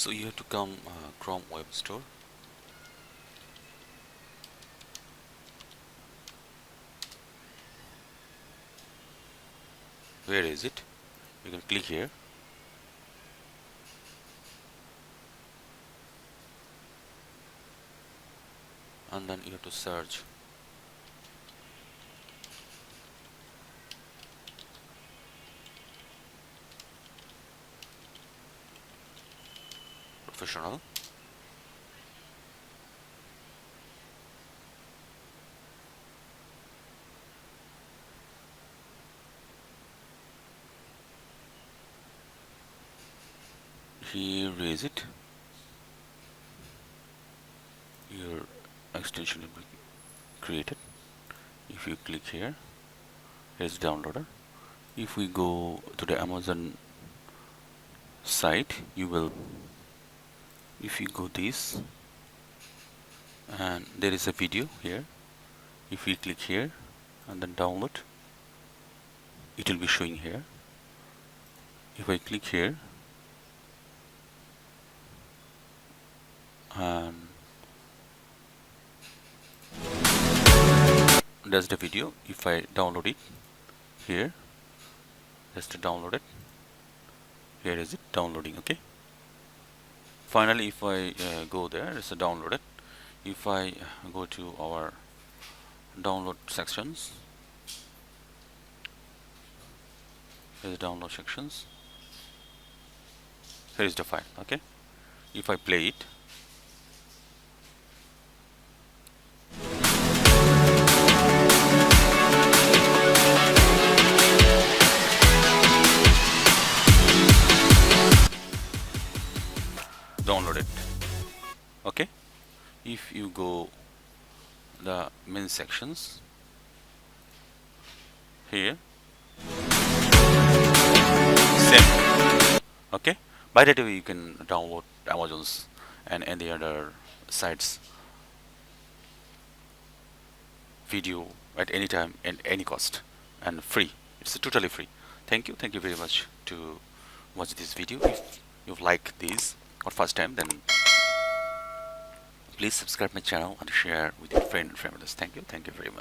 So you have to come Chrome Web Store. Where is it? You can click here. And then you have to search professional. Here is it. Your extension will be created. If you click here, here's downloader. If we go to the Amazon site, if you go this, and there is a video here. If we click here and then download, it will be showing here. If I click here and that's the video. If I download it here, just to download it, here is it downloading. Okay, finally if I go there, it's a downloaded. If I go to our download sections, here's the download sections, here is the file. Okay, if I play it, download it. Okay, if you go the main sections here, same. Okay, by that way you can download Amazon's and any other sites video at any time and any cost, and free. It's totally free. Thank you very much to watch this video. If you like this or first time, then please subscribe my channel and share with your friends and families. Thank you very much.